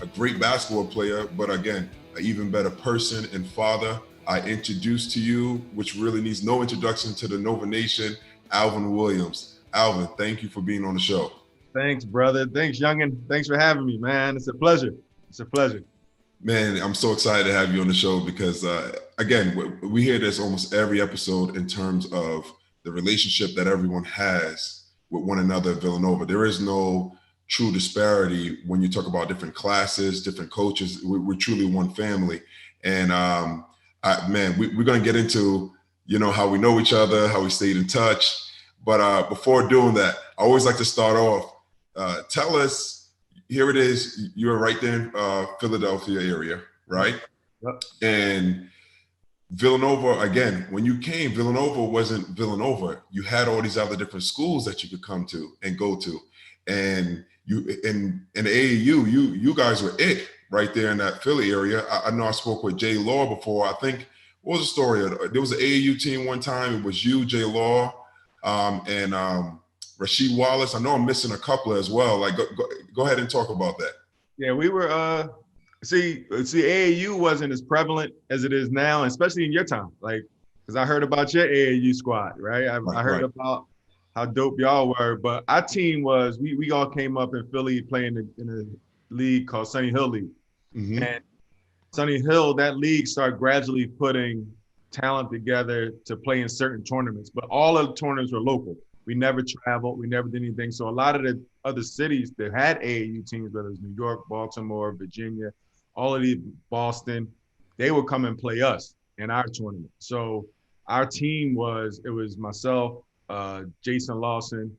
a great basketball player, but again, an even better person and father. I introduce to you, which really needs no introduction to the Nova Nation, Alvin Williams. Alvin, thank you for being on the show. Thanks, brother. Thanks, youngin. Thanks for having me, man. It's a pleasure. It's a pleasure. Man, I'm so excited to have you on the show because, again, we hear this almost every episode in terms of the relationship that everyone has with one another at Villanova. There is no true disparity when you talk about different classes, different coaches. We're truly one family. And, we're going to get into, how we know each other, how we stayed in touch. But before doing that, I always like to start off. Tell us, here it is, you're right there in Philadelphia area, right? Yep. And Villanova, again, when you came, Villanova wasn't Villanova. You had all these other different schools that you could come to and go to. And you in AAU, you guys were it right there in that Philly area. I know I spoke with Jay Law before. I think, what was the story? There was an AAU team one time. It was you, Jay Law, and Rasheed Wallace. I know I'm missing a couple as well. Like, go ahead and talk about that. Yeah, we were. See, AAU wasn't as prevalent as it is now, especially in your time. Like, because I heard about your AAU squad, right? I heard about how dope y'all were. But our team was, we all came up in Philly playing in a league called Sunny Hill League. Mm-hmm. And Sunny Hill, that league started gradually putting talent together to play in certain tournaments. But all of the tournaments were local. We never traveled. We never did anything. So a lot of the other cities that had AAU teams, whether it was New York, Baltimore, Virginia, all of these, Boston, they would come and play us in our tournament. So our team was myself, Jason Lawson,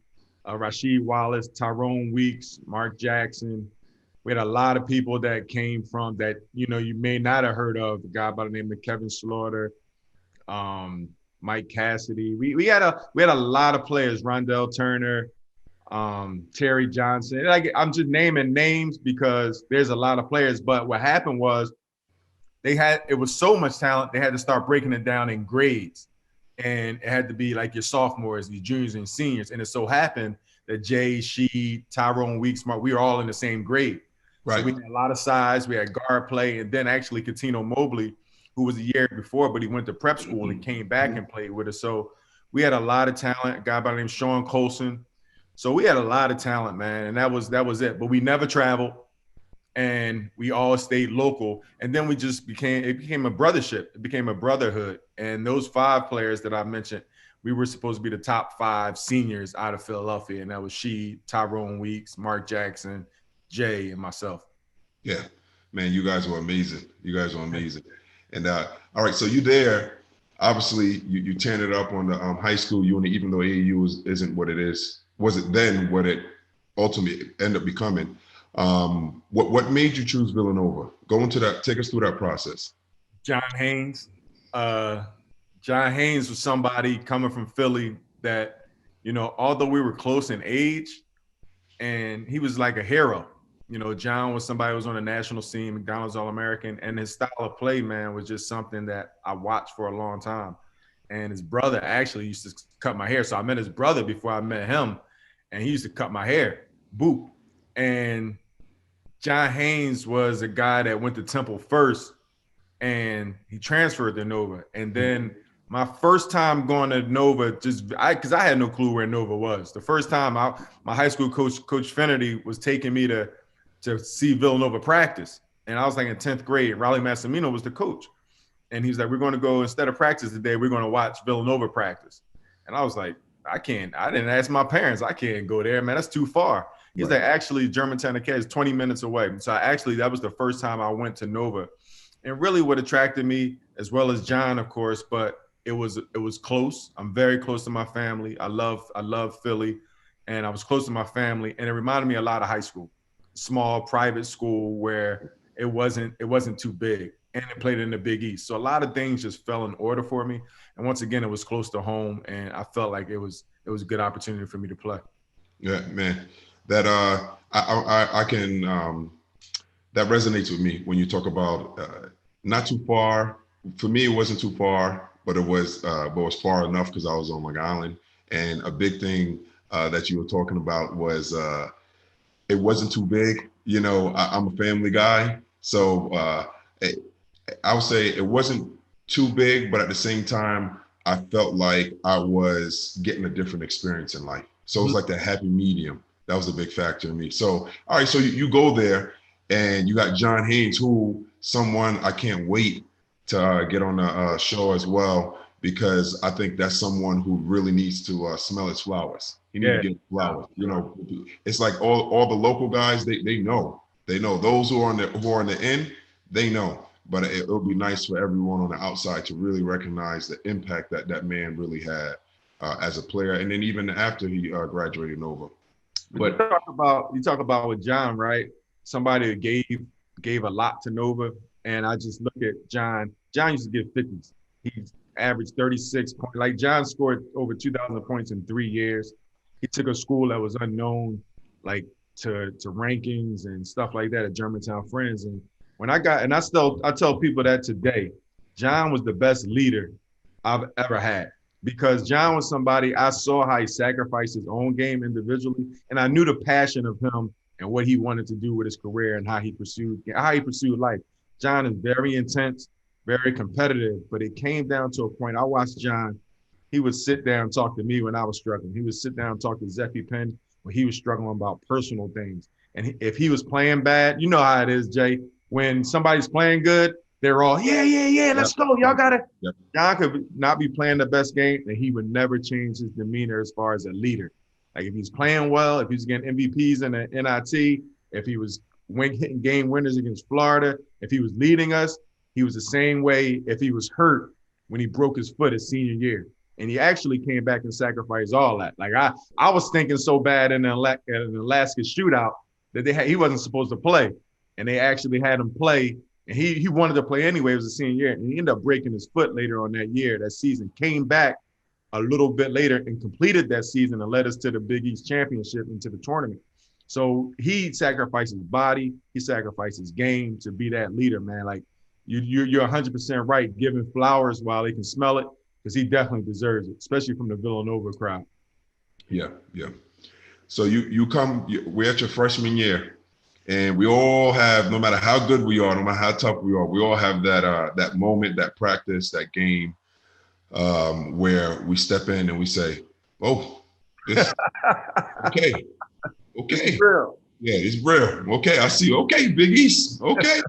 Rasheed Wallace, Tyrone Weeks, Mark Jackson. We had a lot of people that came from that, you may not have heard of, a guy by the name of Kevin Slaughter, Mike Cassidy. We had a lot of players, Rondell Turner, Terry Johnson. I'm just naming names because there's a lot of players. But what happened was it was so much talent, they had to start breaking it down in grades. And it had to be like your sophomores, your juniors and seniors. And it so happened that Jay, Sheed, Tyrone Weeks, Mark, we were all in the same grade. Right. So we had a lot of size. We had guard play. And then actually Catino Mobley, who was a year before, but he went to prep school and came back and played with us. So we had a lot of talent, a guy by the name of Sean Colson. So we had a lot of talent, man, and that was it. But we never traveled, and we all stayed local. And then it became a brothership. It became a brotherhood. And those 5 players that I mentioned, we were supposed to be the top 5 seniors out of Philadelphia, and that was Sheed, Tyrone Weeks, Mark Jackson, Jay, and myself. Yeah, man, you guys were amazing. And all right, so you there, obviously you tearing it up on the high school unit, even though AAU isn't what it is, wasn't then what it ultimately ended up becoming. What made you choose Villanova? Go into that, take us through that process. John Haynes. John Haynes was somebody coming from Philly that, although we were close in age, and he was like a hero. John was somebody who was on the national scene, McDonald's All-American, and his style of play, man, was just something that I watched for a long time. And his brother actually used to cut my hair. So I met his brother before I met him, and he used to cut my hair, boop. And John Haynes was a guy that went to Temple first, and he transferred to Nova. And then my first time going to Nova, because I had no clue where Nova was. The first time, my high school coach, Coach Finnerty, was taking me to see Villanova practice. And I was like in 10th grade. Raleigh Massimino was the coach. And he's like, we're going to go, instead of practice today, we're going to watch Villanova practice. And I was like, I didn't ask my parents. I can't go there, man. That's too far. He's like, actually, Germantown Academy is 20 minutes away. So that was the first time I went to Nova. And really what attracted me, as well as John, of course, but it was close. I'm very close to my family. I love Philly, and I was close to my family. And it reminded me a lot of high school. Small private school where it wasn't too big, and it played in the Big East. So a lot of things just fell in order for me. And once again, it was close to home, and I felt like it was a good opportunity for me to play. Yeah, man, that I can that resonates with me when you talk about not too far. For me, it wasn't too far, but it was far enough because I was on Long Island. And a big thing that you were talking about was it wasn't too big, you know, I'm a family guy, so I would say it wasn't too big, but at the same time, I felt like I was getting a different experience in life. So it was like that happy medium. That was a big factor in me. So, all right, so you go there and you got John Haynes, who someone I can't wait to get on the show as well, because I think that's someone who really needs to smell his flowers. He needs Yeah. to get flowers. You know, it's like all the local guys, they know. They know. Those who are on the end, they know. But it'll be nice for everyone on the outside to really recognize the impact that that man really had as a player, and then even after he graduated Nova. But you talk about with John, right? Somebody that gave a lot to Nova, and I just look at John. John used to give 50s. He averaged 36 points. Like John scored over 2,000 points in 3 years. He took a school that was unknown, like to rankings and stuff like that at Germantown Friends. And when I tell people that today, John was the best leader I've ever had, because John was somebody I saw how he sacrificed his own game individually, and I knew the passion of him and what he wanted to do with his career and how he pursued life. John is very intense, very competitive, but it came down to a point. I watched John. He would sit down and talk to me when I was struggling. He would sit down and talk to Zeffy Penn when he was struggling about personal things. And if he was playing bad, you know how it is, Jay. When somebody's playing good, they're all, yeah, let's go. Y'all got it. Yep. John could not be playing the best game, and he would never change his demeanor as far as a leader. Like if he's playing well, if he's getting MVPs in the NIT, if he was hitting game winners against Florida, if he was leading us, he was the same way if he was hurt when he broke his foot his senior year. And he actually came back and sacrificed all that. Like I was thinking so bad in the Alaska shootout that he wasn't supposed to play. And they actually had him play. And he wanted to play anyway. It was a senior year. And he ended up breaking his foot later on that season, came back a little bit later and completed that season and led us to the Big East Championship and to the tournament. So he sacrificed his body. He sacrificed his game to be that leader, man. Like you're 100% right, giving flowers while they can smell it, because he definitely deserves it, especially from the Villanova crowd. Yeah. So we're at your freshman year. And we all have, no matter how good we are, no matter how tough we are, we all have that moment, that practice, that game where we step in and we say, "Oh, this okay, It's real. Yeah, it's real. Okay, I see. Okay, Big East. Okay.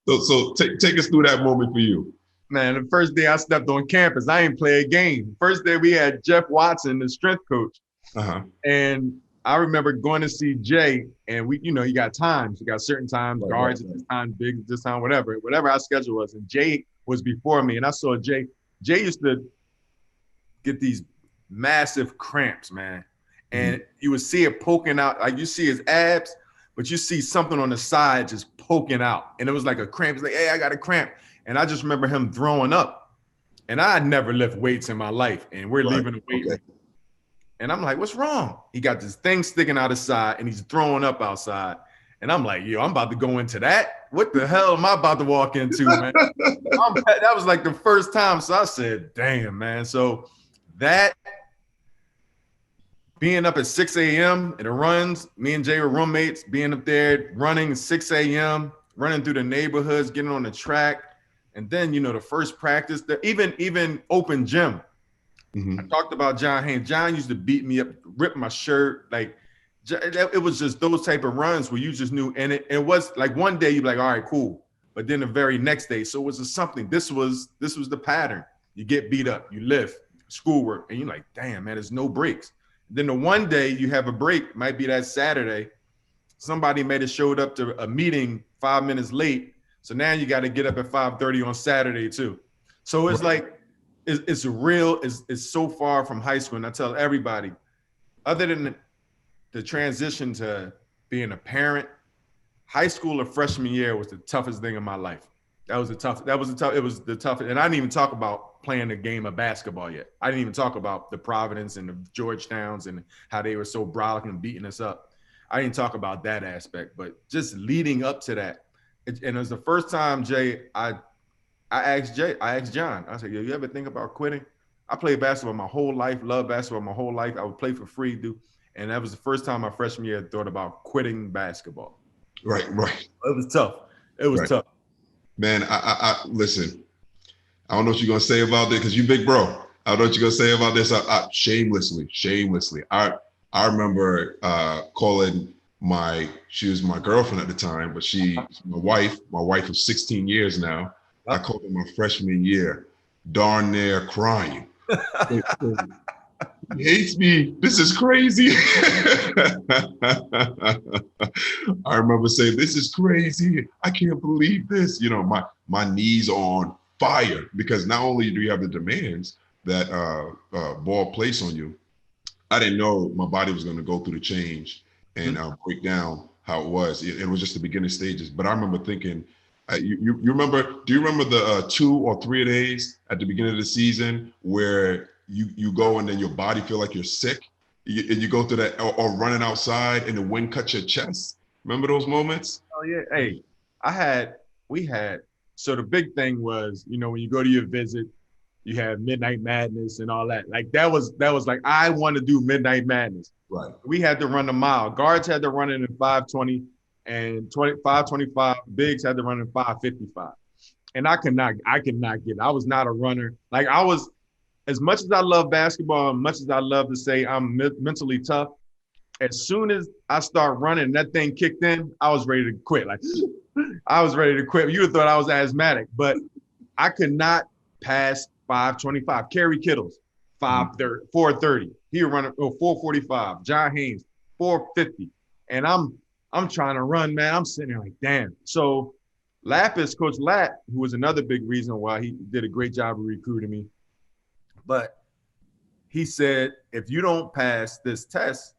So take us through that moment for you." Man, the first day I stepped on campus, I ain't play a game. First day we had Jeff Watson, the strength coach, and I remember going to see Jay, and you got times. You got certain times, guards at this time, big this time, whatever our schedule was. And Jay was before me, and I saw Jay. Jay used to get these massive cramps, man. And you would see it poking out. Like you see his abs, but you see something on the side just poking out. And it was like a cramp. He's like, "Hey, I got a cramp." And I just remember him throwing up. And I had never lift weights in my life. And we're leaving the weight room. And I'm like, "What's wrong?" He got this thing sticking out his side and he's throwing up outside. And I'm like, "Yo, I'm about to go into that. What the hell am I about to walk into, man?" That was like the first time. So I said, "Damn, man." So that being up at 6 a.m. and it runs, me and Jay were roommates, being up there running 6 a.m., running through the neighborhoods, getting on the track. And then, the first practice, even open gym. I talked about John Haynes. John used to beat me up, rip my shirt. Like, it was just those type of runs where you just knew. And it was like one day you'd be like, "All right, cool." But then the very next day, so it was just something. This was the pattern. You get beat up, you lift, schoolwork, and you're like, "Damn, man, there's no breaks." Then the one day you have a break, might be that Saturday. Somebody may have showed up to a meeting 5 minutes late. So now you got to get up at 5:30 on Saturday too. So it's like, it's so far from high school. And I tell everybody, other than the transition to being a parent, high school or freshman year was the toughest thing in my life. It was the toughest. And I didn't even talk about playing a game of basketball yet. I didn't even talk about the Providence and the Georgetowns and how they were so brolic and beating us up. I didn't talk about that aspect, but just leading up to that. And it was the first time, Jay, I asked John, I said, "Yo, you ever think about quitting?" I played basketball my whole life, loved basketball my whole life. I would play for free, dude. And that was the first time my freshman year I thought about quitting basketball. Right. It was tough. It was tough. Man, I listen. I don't know what you're gonna say about this because you big bro. I don't know what you're gonna say about this. Shamelessly. I remember calling she was my girlfriend at the time, but my wife of 16 years now. I called her my freshman year, darn near crying. He hates me. This is crazy. I remember saying, this is crazy. I can't believe this. You know, my knees on fire because not only do you have the demands that ball place on you, I didn't know my body was going to go through the change and break down how it was. It was just the beginning stages. But I remember thinking, you remember? Do you remember the 2 or 3 days at the beginning of the season where you go and then your body feel like you're sick, and you go through that, or running outside and the wind cuts your chest? Remember those moments? Oh yeah. Hey, we had. So the big thing was, you know, when you go to your visit, you have Midnight Madness and all that. Like that was like, I want to do Midnight Madness. Right. We had to run a mile. Guards had to run it in 5:20 and 5:25. Bigs had to run in 5:55. And I could not get it. I was not a runner. Like I was, as much as I love basketball, and much as I love to say I'm mentally tough, as soon as I start running and that thing kicked in, I was ready to quit. Like I was ready to quit. You would have thought I was asthmatic, but I could not pass 5:25. Kerry Kittles, 4:30. He would run 4:45. John Haynes, 4:50. And I'm trying to run, man. I'm sitting there like, damn. So Lapis, Coach Lapp, who was another big reason why he did a great job of recruiting me. But he said, if you don't pass this test,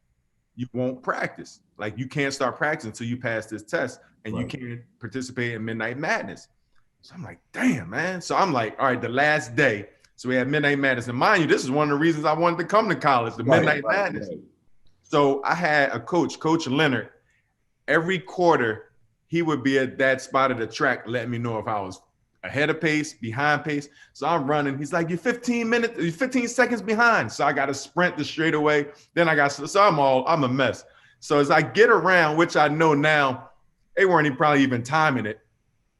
you won't practice. Like you can't start practicing until you pass this test, and you can't participate in Midnight Madness. So I'm like, damn, man. So I'm like, all right, the last day. So we had Midnight Madness. And mind you, this is one of the reasons I wanted to come to college, the Midnight Madness. Right. So I had a coach, Coach Leonard. Every quarter, he would be at that spot of the track, letting me know if I was ahead of pace, behind pace. So I'm running. He's like, you're 15 seconds behind. So I got to sprint the straightaway. Then I'm a mess. So as I get around, which I know now, they weren't probably even timing it.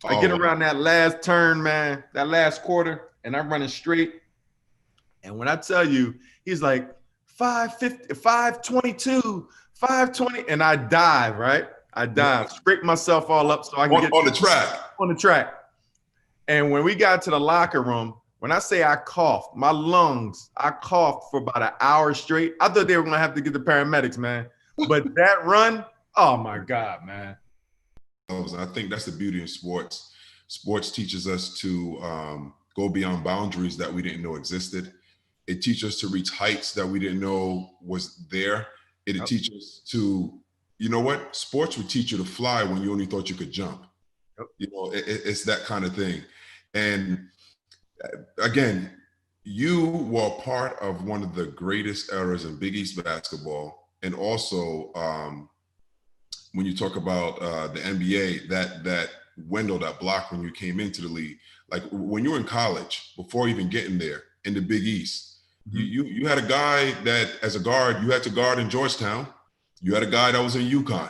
I get around that last turn, man, that last quarter, and I'm running straight. And when I tell you, he's like 5:50, 5:22, 5:20, and I dive, right? I dive, scrape myself all up so I can get on the track. On the track. And when we got to the locker room, when I say I coughed, my lungs, I coughed for about an hour straight. I thought they were going to have to get the paramedics, man. But that run, oh, my God, man. I think that's the beauty of sports. Sports teaches us to go beyond boundaries that we didn't know existed. It teaches us to reach heights that we didn't know was there. It teaches us to, you know what? Sports would teach you to fly when you only thought you could jump. You know, it's that kind of thing. And again, you were part of one of the greatest eras in Big East basketball. And also, when you talk about the NBA, that window, that block when you came into the league, like when you were in college, before even getting there in the Big East, you had a guy that as a guard, you had to guard in Georgetown. You had a guy that was in UConn,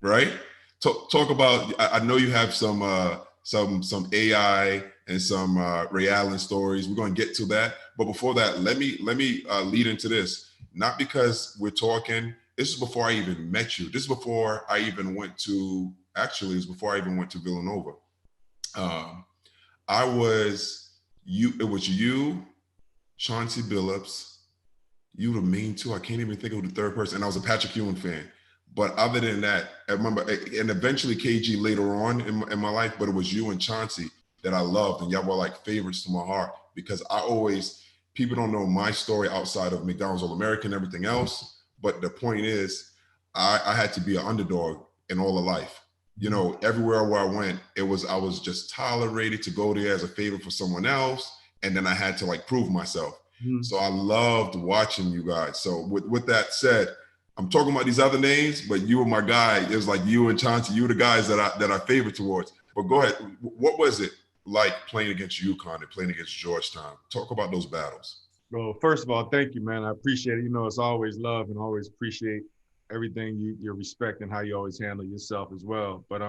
right? Talk about, I know you have some AI and some Ray Allen stories. We're going to get to that. But before that, let me lead into this. Not because we're talking, this is before I even met you. This is before I even went to, actually, it's before I even went to Villanova. It was you, Chauncey Billups, you the main two. I can't even think of the third person. And I was a Patrick Ewing fan. But other than that, I remember, and eventually KG later on in my life, but it was you and Chauncey that I loved. And y'all were like favorites to my heart because people don't know my story outside of McDonald's All-American and everything else. But the point is, I had to be an underdog in all of life. You know, everywhere where I went, I was just tolerated to go there as a favor for someone else. And then I had to like prove myself. So I loved watching you guys. So with that said, I'm talking about these other names, but you were my guy. It was like you and Chauncey, you were the guys that I favored towards. But go ahead. What was it like playing against UConn and playing against Georgetown? Talk about those battles. Well, first of all, thank you, man. I appreciate it. You know, it's always love and always appreciate everything you respect and how you always handle yourself as well. But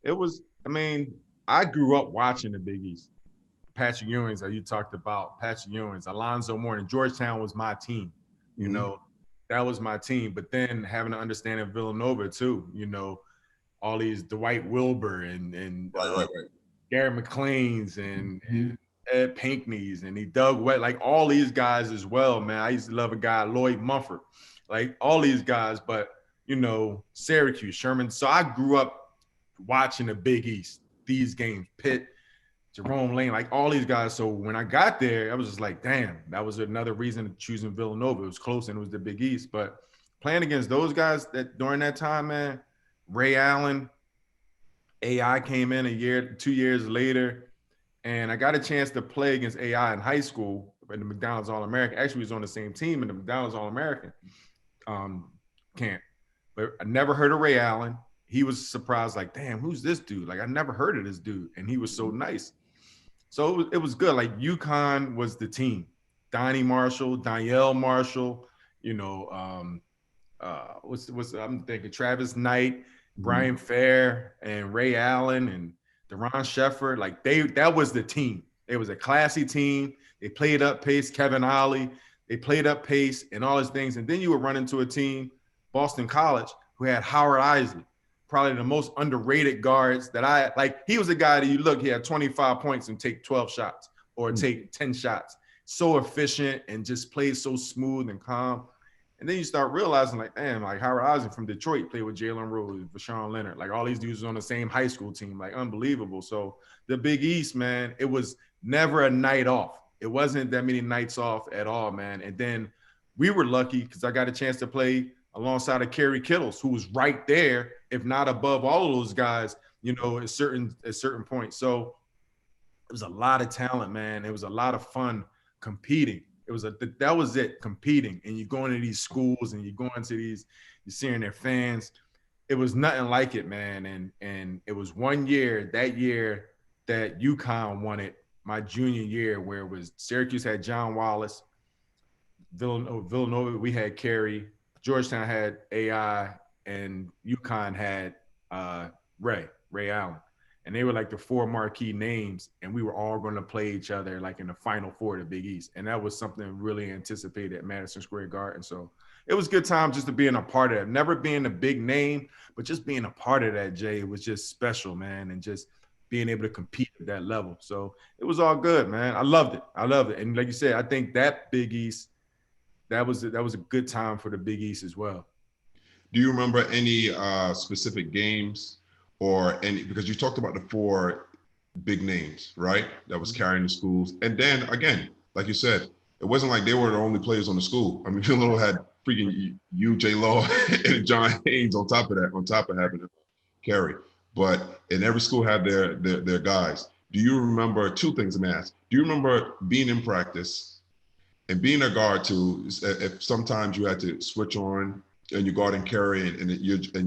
it was, I mean, I grew up watching the Big East. Patrick Ewing's, that you talked about, Patrick Ewing's, Alonzo Mourning, Georgetown was my team. You know, that was my team. But then having an understanding of Villanova too, you know, all these Dwight Wilbur and Right. Gary McLean's and Ed Pinkney's and he Doug Wet, like all these guys as well, man. I used to love a guy, Lloyd Mumford, like all these guys, but you know, Syracuse, Sherman. So I grew up watching the Big East, these games, Pitt, Jerome Lane, like all these guys. So when I got there, I was just like, damn, that was another reason of choosing Villanova. It was close and it was the Big East. But playing against those guys that during that time, man, Ray Allen, AI came in 2 years later, and I got a chance to play against AI in high school in the McDonald's All-American. Actually, we was on the same team in the McDonald's All-American camp. But I never heard of Ray Allen. He was surprised, like, damn, who's this dude? Like, I never heard of this dude. And he was so nice. So it was good. Like, UConn was the team. Donnie Marshall, Danielle Marshall, you know, I'm thinking Travis Knight, Brian Fair, and Ray Allen, and Deron Sheffer. Like, that was the team. It was a classy team. They played up pace. Kevin Ollie, they played up pace and all those things. And then you would run into a team, Boston College, who had Howard Isley, probably the most underrated guards that I like. He was a guy that you look, he had 25 points and take 12 shots or take 10 shots. So efficient and just played so smooth and calm. And then you start realizing, like, damn, like Howard Isley from Detroit played with Jalen Rose, Vashawn Leonard. Like, all these dudes was on the same high school team. Like, unbelievable. So the Big East, man, it was never a night off. It wasn't that many nights off at all, man. And then we were lucky because I got a chance to play alongside of Kerry Kittles, who was right there, if not above all of those guys, you know, at certain points. So it was a lot of talent, man. It was a lot of fun competing. That was it, competing. And you're going to these schools and you're going to these, you're seeing their fans. It was nothing like it, man. And it was one year, that year, that UConn won it, my junior year, where it was Syracuse had John Wallace, Villanova, we had Kerry, Georgetown had AI, and UConn had Ray Allen. And they were like the four marquee names, and we were all going to play each other like in the Final Four of the Big East. And that was something really anticipated at Madison Square Garden. So it was a good time just to being a part of it. Never being a big name, but just being a part of that, Jay, was just special, man. And just being able to compete at that level. So it was all good, man. I loved it. And like you said, I think that Big East, that was a good time for the Big East as well. Do you remember any specific games or any, because you talked about the four big names, right? That was carrying the schools. And then again, like you said, it wasn't like they were the only players on the school. I mean, Villanova had freaking J. Law and John Haynes on top of having to carry. But in every school had their guys. Do you remember two things I'm asked? Do you remember being in practice and being a guard too? If sometimes you had to switch on and you guard and carry, and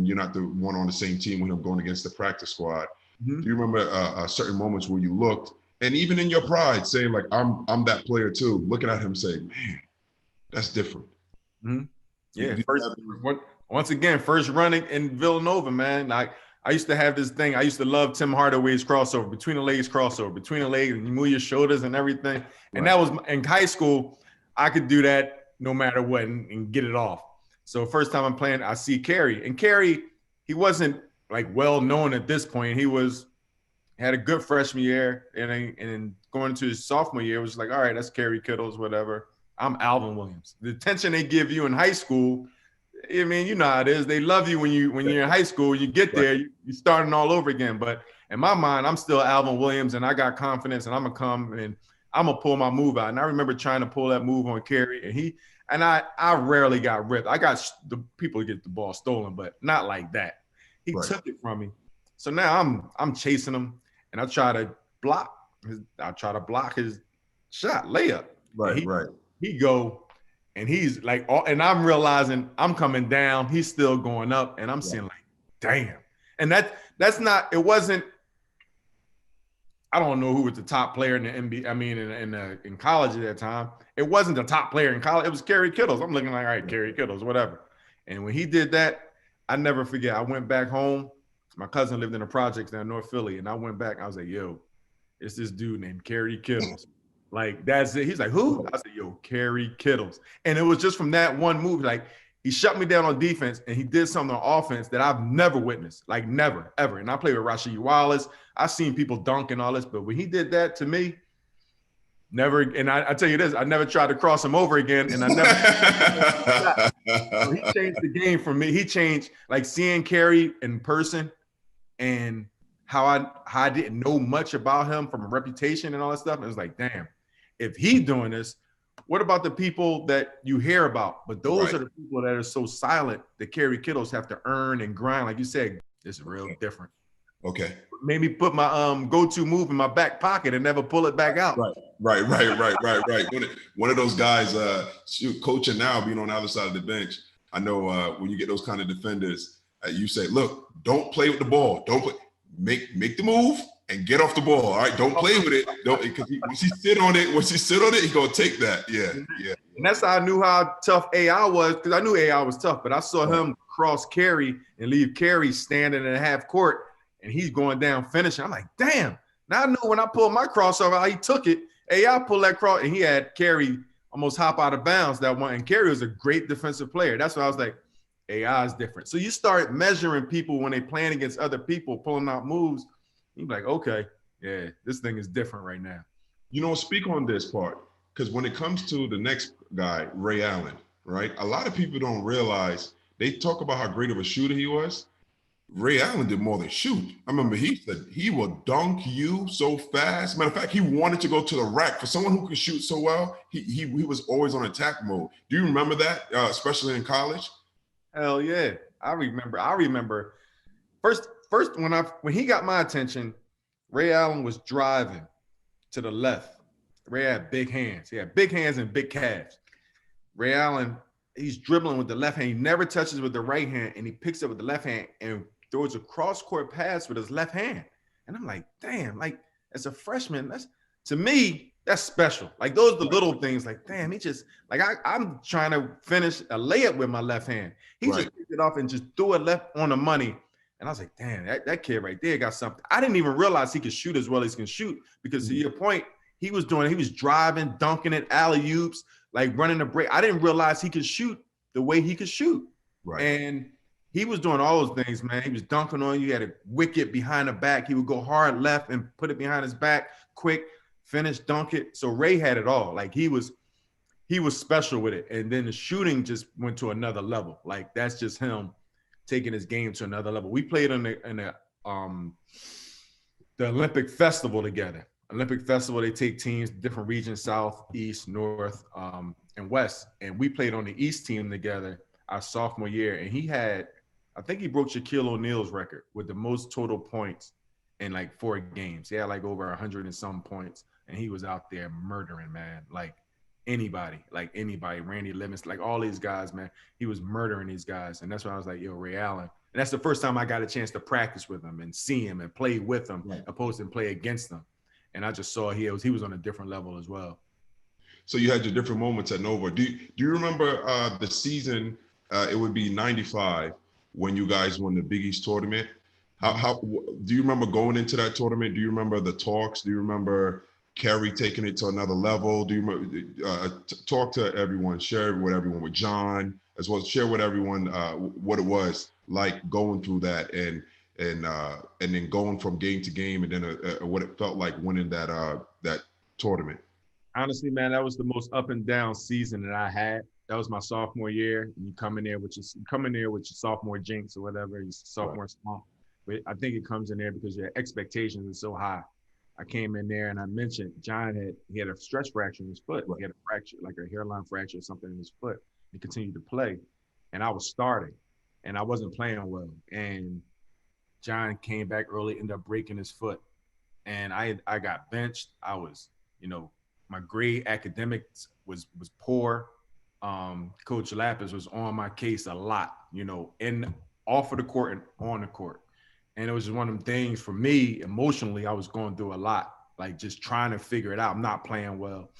you're not the one on the same team when I'm going against the practice squad. Do you remember certain moments where you looked, and even in your pride, saying like, "I'm that player too," looking at him, saying, "Man, that's different." Yeah. Once again, first running in Villanova, man. Like, I used to have this thing. I used to love Tim Hardaway's crossover, between the legs, and you move your shoulders and everything. And that was in high school. I could do that no matter what and get it off. So first time I'm playing, I see Kerry. And Kerry, he wasn't like well known at this point. He had a good freshman year, and going into his sophomore year, it was like, all right, that's Kerry Kittles, whatever. I'm Alvin Williams. The attention they give you in high school, I mean, you know how it is. They love you when you're in high school. You get there, you're starting all over again. But in my mind, I'm still Alvin Williams, and I got confidence, and I'm gonna come and I'm gonna pull my move out. And I remember trying to pull that move on Kerry, and I rarely got ripped. I got the people get the ball stolen, but not like that. He took it from me. So now I'm chasing him, and I try to block his shot layup. He go, and he's like, and I'm realizing I'm coming down. He's still going up, and I'm seeing like, damn. And that's not. It wasn't. I don't know who was the top player in the NBA. I mean, in college at that time, it wasn't the top player in college. It was Kerry Kittles. I'm looking like, all right, Kerry Kittles, whatever. And when he did that, I never forget. I went back home. My cousin lived in the projects down in North Philly, and I went back. I was like, yo, it's this dude named Kerry Kittles. Like, that's it. He's like, who? I said, yo, Kerry Kittles. And it was just from that one move. Like, he shut me down on defense, and he did something on offense that I've never witnessed. Like, never, ever. And I played with Rasheed Wallace. I've seen people dunk and all this, but when he did that to me, never. And I tell you this, I never tried to cross him over again, and I never. So he changed the game for me. He changed, like, seeing Kerry in person and how I didn't know much about him from a reputation and all that stuff. And it was like, damn, if he's doing this, what about the people that you hear about? But those are the people that are so silent that Kerry Kittles have to earn and grind. Like you said, it's real different. Okay. Made me put my go-to move in my back pocket and never pull it back out. Right. One of those guys, coaching now, being on the other side of the bench. I know when you get those kind of defenders, you say, look, don't play with the ball. Don't play. Make the move and get off the ball. All right, don't play with it. Don't, because once he sit on it, he's gonna take that. Yeah. And that's how I knew how tough AI was, because I knew AI was tough, but I saw him cross Kerry and leave Kerry standing in half court, and he's going down finishing. I'm like, damn. Now I knew when I pulled my crossover, how he took it. AI pulled that cross, and he had Kerry almost hop out of bounds that one. And Kerry was a great defensive player. That's why I was like, AI is different. So you start measuring people when they playing against other people, pulling out moves. You're like, okay, yeah, this thing is different right now. You know, speak on this part, because when it comes to the next guy, Ray Allen, right? A lot of people don't realize, they talk about how great of a shooter he was. Ray Allen did more than shoot. I remember he said he will dunk you so fast. Matter of fact, he wanted to go to the rack. For someone who could shoot so well, he was always on attack mode. Do you remember that, especially in college? Hell yeah. I remember first when he got my attention, Ray Allen was driving to the left. Ray had big hands. He had big hands and big calves. Ray Allen, he's dribbling with the left hand. He never touches with the right hand, and he picks up with the left hand and throws a cross-court pass with his left hand. And I'm like, damn, like, as a freshman, to me, that's special. Like, those are the little things. Like, damn, he just, like, I'm trying to finish a layup with my left hand. He just picked it off and just threw it left on the money. And I was like, damn, that kid right there got something. I didn't even realize he could shoot as well as he can shoot, because to your point, he was driving, dunking it, alley-oops, like running the break. I didn't realize he could shoot the way he could shoot. Right. And he was doing all those things, man. He was dunking on you. He had a wicket behind the back. He would go hard left and put it behind his back, quick, finish, dunk it. So Ray had it all. Like, he was special with it. And then the shooting just went to another level. Like, that's just him taking his game to another level. We played in the Olympic Festival together. Olympic Festival, they take teams, different regions, South, East, North, and West. And we played on the East team together our sophomore year. And he had, I think he broke Shaquille O'Neal's record with the most total points in like 4 games. He had like over 100 and some points. And he was out there murdering, man. Like anybody, Randy Livingston, like all these guys, man. He was murdering these guys. And that's why I was like, yo, Ray Allen. And that's the first time I got a chance to practice with him and see him and play with him, opposed to play against him. And I just saw he was on a different level as well. So you had your different moments at Nova. Do you remember the season? It would be '95 when you guys won the Big East tournament. How do you remember going into that tournament? Do you remember the talks? Do you remember Kerry taking it to another level? Do you remember, talk to everyone, share with everyone, with John, as well as share with everyone what it was like going through that and then going from game to game, and then what it felt like winning that tournament? Honestly, man, that was the most up and down season that I had. That was my sophomore year. And you come in there with your sophomore jinx or whatever, your sophomore slump. But I think it comes in there because your expectations are so high. I came in there and I mentioned John had a stress fracture in his foot. He had a fracture, like a hairline fracture or something in his foot. He continued to play, and I was starting, and I wasn't playing well. And John came back early, ended up breaking his foot, and I got benched. I was, my grade academics was poor. Coach Lapis was on my case a lot, in off of the court and on the court. And it was just one of them things for me, emotionally, I was going through a lot. like just trying to figure it out. I'm not playing well.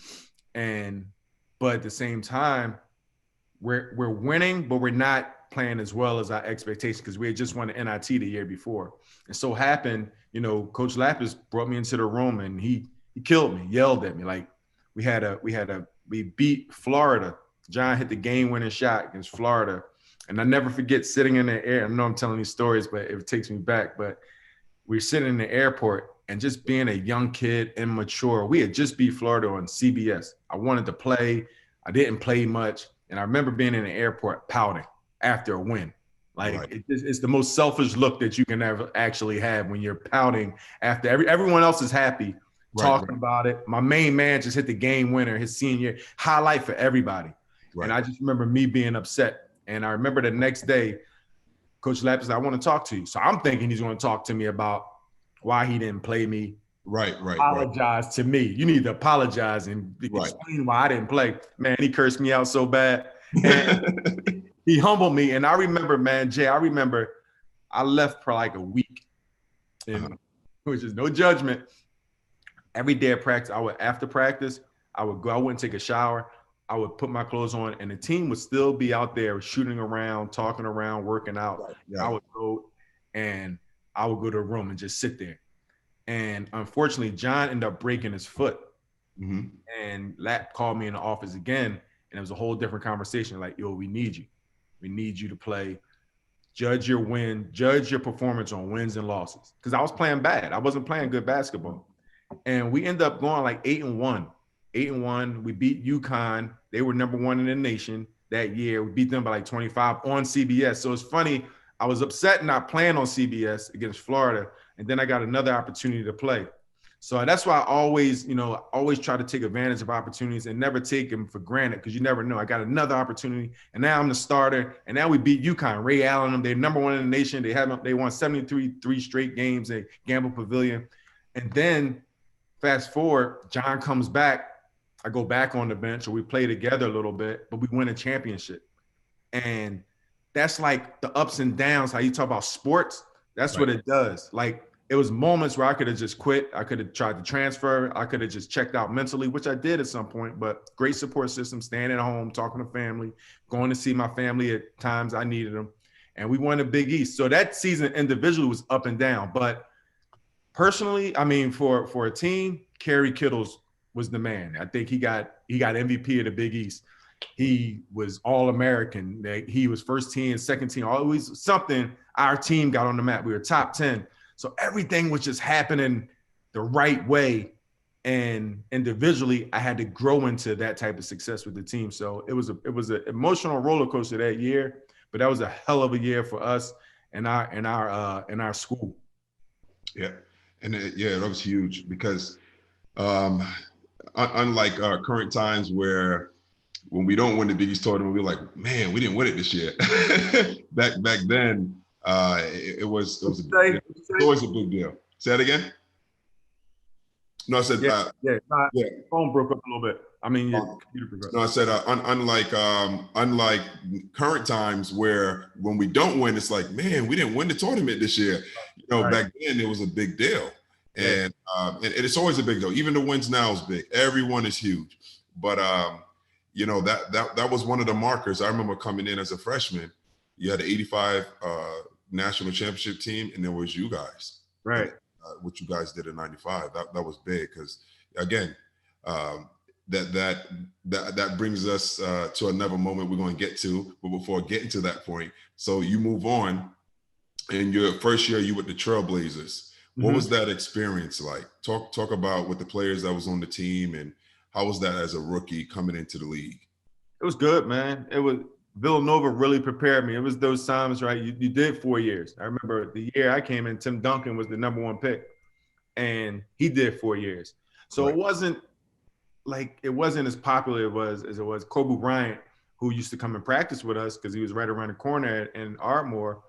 But at the same time, we're winning, but we're not playing as well as our expectations because we had just won the NIT the year before. And so happened, Coach Lapis brought me into the room and he killed me, yelled at me. Like we beat Florida. John hit the game-winning shot against Florida. And I never forget sitting in the air. I know I'm telling these stories, but it takes me back. But we were sitting in the airport and just being a young kid, immature. We had just beat Florida on CBS. I wanted to play. I didn't play much. And I remember being in the airport pouting after a win. Like right. It's the most selfish look that you can ever actually have when you're pouting after everyone else is happy, talking about it. My main man just hit the game winner, his senior highlight for everybody. Right. And I just remember me being upset. And I remember the next day, Coach Lapis, I want to talk to you. So I'm thinking he's going to talk to me about why he didn't play me. Right. Apologize to me. You need to apologize and explain why I didn't play. Man, he cursed me out so bad. And he humbled me. And I remember, man, Jay, I left for like a week. And which is no judgment. Every day of practice, after practice, I would go, I wouldn't take a shower. I would put my clothes on and the team would still be out there shooting around, talking around, working out. Right. I would go to a room and just sit there. And unfortunately, John ended up breaking his foot. Mm-hmm. And Lap called me in the office again. And it was a whole different conversation. Like, yo, we need you. We need you to play. Judge your performance on wins and losses. Because I was playing bad. I wasn't playing good basketball. And we ended up going like 8-1. 8-1. We beat UConn. They were number 1 in the nation that year. We beat them by like 25 on CBS. So it's funny. I was upset not playing on CBS against Florida. And then I got another opportunity to play. So that's why I always try to take advantage of opportunities and never take them for granted because you never know. I got another opportunity, and now I'm the starter. And now we beat UConn. Ray Allen, they're number 1 in the nation. They won 73 straight games at Gamble Pavilion. And then fast forward, John comes back. I go back on the bench, or we play together a little bit, but we win a championship. And that's like the ups and downs. How you talk about sports, that's what it does. Like, it was moments where I could have just quit. I could have tried to transfer. I could have just checked out mentally, which I did at some point, but great support system, staying at home, talking to family, going to see my family at times I needed them. And we won the Big East. So that season individually was up and down. But personally, I mean, for a team, Kerry Kittles was the man. I think he got MVP of the Big East. He was All-American. He was first team, second team, always something. Our team got on the map. We were top 10. So everything was just happening the right way. And individually, I had to grow into that type of success with the team. So it was an emotional roller coaster that year, but that was a hell of a year for us and our school. Yeah. And that was huge because unlike current times where when we don't win the Big East tournament, we're like, man, we didn't win it this year. back then, it was always a big deal. Say that again? No, I said phone broke up a little bit. I mean, your computer broke up. No, I said unlike current times where when we don't win, it's like, man, we didn't win the tournament this year. Back then it was a big deal, and it's always a big deal. Even the wins now is big. Everyone is huge, but that was one of the markers. I remember coming in as a freshman. You had the 85 national championship team, and there was you guys. Right. What you guys did in '95. That was big because, again, that brings us to another moment we're going to get to. But before getting to that point, so you move on, and your first year you with the Trailblazers. What was that experience like? Talk about with the players that was on the team, and how was that as a rookie coming into the league? It was good, man. It was Villanova really prepared me. It was those times, right? You did 4 years. I remember the year I came in, Tim Duncan was the number 1 pick, and he did 4 years. So it wasn't as popular as it was Kobe Bryant, who used to come and practice with us because he was right around the corner in Ardmore.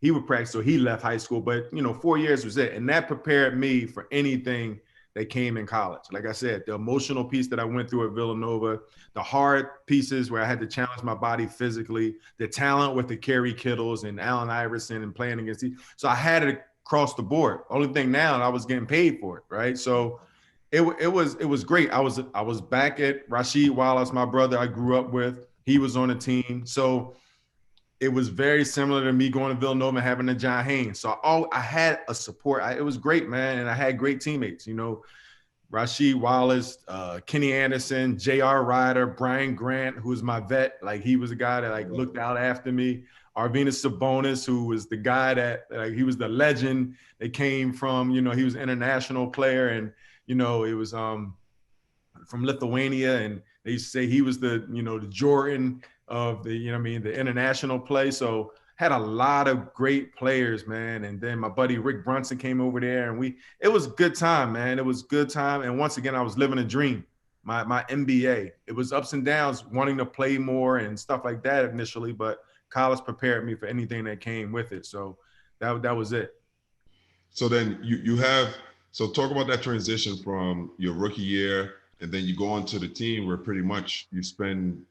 He would practice, so he left high school. But 4 years was it, and that prepared me for anything that came in college. Like I said, the emotional piece that I went through at Villanova, the hard pieces where I had to challenge my body physically, the talent with the Kerry Kittles and Allen Iverson and playing against these. So I had it across the board. Only thing now, I was getting paid for it, right? So It was great. I was back at Rasheed Wallace, my brother I grew up with. He was on the team, so it was very similar to me going to Villanova and having a John Haynes. So I had a support. It was great, man, and I had great teammates. Rasheed Wallace, Kenny Anderson, J.R. Ryder, Brian Grant, who was my vet. Like, he was a guy that looked out after me. Arvinas Sabonis, who was the guy that he was the legend that came from, he was an international player, and it was from Lithuania, and they used to say he was the Jordan of the the international play. So had a lot of great players, man. And then my buddy Rick Brunson came over there, and it was a good time, man. It was a good time. And once again, I was living a dream. My MBA. It was ups and downs, wanting to play more and stuff like that initially, but college prepared me for anything that came with it. So that was it. So then so talk about that transition from your rookie year, and then you go onto the team where pretty much you spend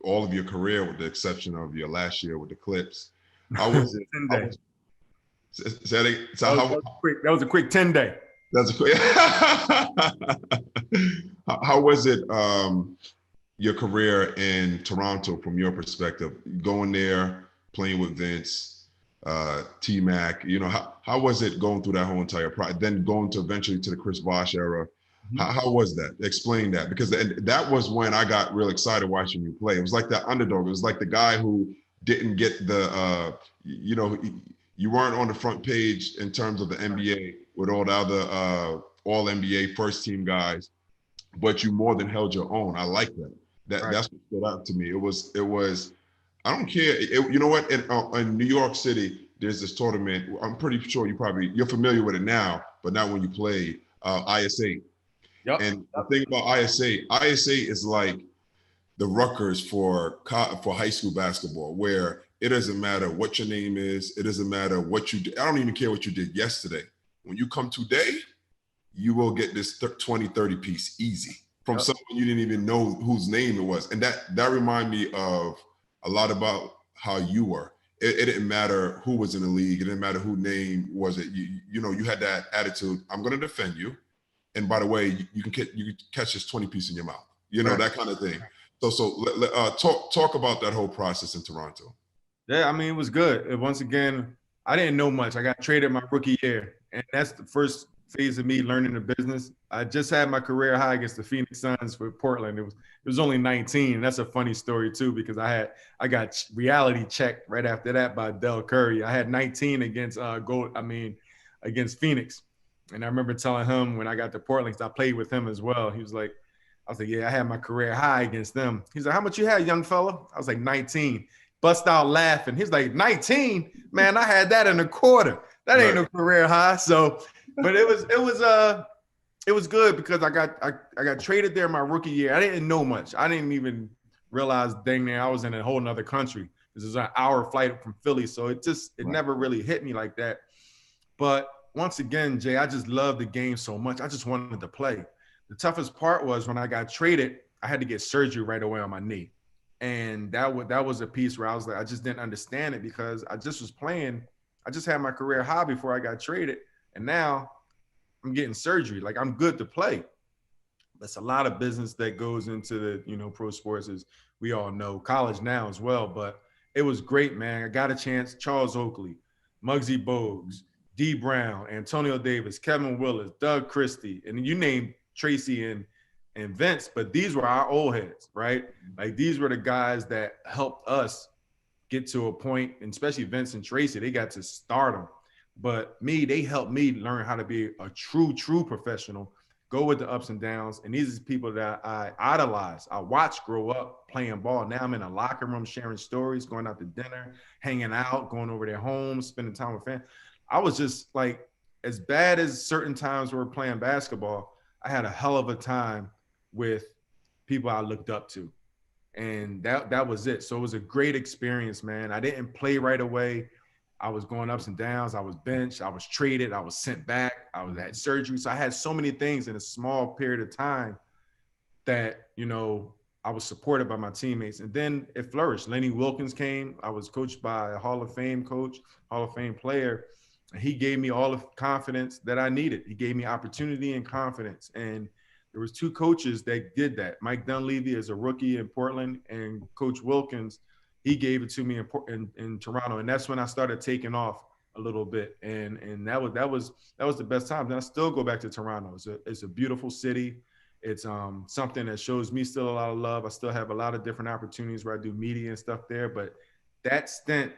all of your career, with the exception of your last year with the Clips. How was it? 10 days. That was a quick 10-day. That's a quick. How was it? Your career in Toronto, from your perspective, going there, playing with Vince, T-Mac. How was it going through that whole entire process? Then going to eventually to the Chris Bosh era. How was that? Explain that, because that was when I got real excited watching you play. It was like that underdog. It was like the guy who didn't get the, you weren't on the front page in terms of the NBA with all the other all NBA first team guys, but you more than held your own. I like that. That's what stood out to me. It was. I don't care. You know what? In New York City, there's this tournament. I'm pretty sure you're familiar with it now, but not when you played IS8. Yep. And the thing about IS8 is like the Rutgers for high school basketball, where it doesn't matter what your name is. It doesn't matter what you did. I don't even care what you did yesterday. When you come today, you will get this 20, 30 piece easy from someone you didn't even know whose name it was. And that reminded me of a lot about how you were. It didn't matter who was in the league. It didn't matter who name was it. You had that attitude. I'm going to defend you. And by the way, you can catch this 20 piece in your mouth, that kind of thing. So talk about that whole process in Toronto. Yeah, I mean, it was good. Once again, I didn't know much. I got traded my rookie year, and that's the first phase of me learning the business. I just had my career high against the Phoenix Suns for Portland. It was only 19. That's a funny story too, because I got reality checked right after that by Del Curry. I had 19 against against Phoenix. And I remember telling him when I got to Portland, because I played with him as well. I was like, yeah, I had my career high against them. He's like, how much you had, young fella? I was like, 19. Bust out laughing. He's like, 19? Man, I had that in a quarter. That ain't no career high. So, but it was good, because I got traded there my rookie year. I didn't know much. I didn't even realize dang near I was in a whole nother country. This is an hour flight from Philly. So it never really hit me like that. But once again, Jay, I just loved the game so much. I just wanted to play. The toughest part was when I got traded, I had to get surgery right away on my knee. And that was a piece where I was like, I just didn't understand it, because I just was playing. I just had my career high before I got traded. And now I'm getting surgery. Like, I'm good to play. That's a lot of business that goes into the, pro sports, as we all know, college now as well. But it was great, man. I got a chance. Charles Oakley, Muggsy Bogues, D. Brown, Antonio Davis, Kevin Willis, Doug Christie, and you name Tracy and Vince, but these were our old heads, right? Like, these were the guys that helped us get to a point, and especially Vince and Tracy, they got to stardom. But they helped me learn how to be a true professional, go with the ups and downs. And these are people that I idolize. I watched grow up playing ball. Now I'm in a locker room sharing stories, going out to dinner, hanging out, going over their homes, spending time with fans. I was just like, as bad as certain times we were playing basketball, I had a hell of a time with people I looked up to. And that was it. So it was a great experience, man. I didn't play right away. I was going ups and downs. I was benched. I was traded. I was sent back. I had surgery. So I had so many things in a small period of time that, I was supported by my teammates. And then it flourished. Lenny Wilkins came. I was coached by a Hall of Fame coach, Hall of Fame player. And he gave me all the confidence that I needed. He gave me opportunity and confidence. And there was two coaches that did that. Mike Dunleavy as a rookie in Portland, and Coach Wilkins, he gave it to me in Toronto. And that's when I started taking off a little bit. And that was the best time. Then I still go back to Toronto. It's a beautiful city. It's something that shows me still a lot of love. I still have a lot of different opportunities where I do media and stuff there. But that stint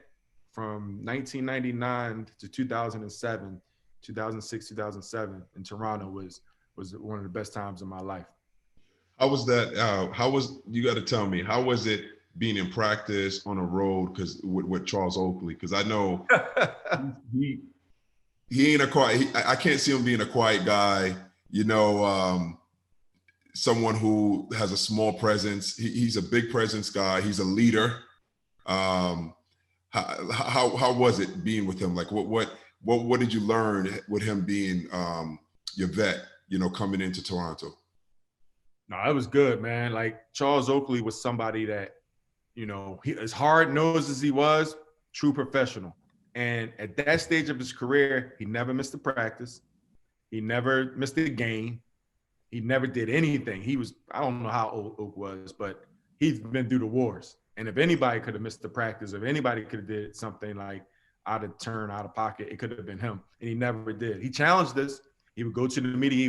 from 1999 to 2007, 2006, 2007 in Toronto was one of the best times of my life. How was that? You got to tell me, how was it being in practice on a road? Because with Charles Oakley, because I know he ain't a quiet. I can't see him being a quiet guy. You know, someone who has a small presence. He's a big presence guy. He's a leader. How was it being with him? Like what did you learn with him being your vet? You know, coming into Toronto. No, it was good, man. Like Charles Oakley was somebody that, you know, he, as hard-nosed as he was, true professional. And at that stage of his career, he never missed a practice. He never missed a game. He never did anything. He was, I don't know how old Oak was, but he's been through the wars. And if anybody could have missed the practice, if anybody could have did something like out of turn, out of pocket, it could have been him. And he never did. He challenged us. He would go to the media.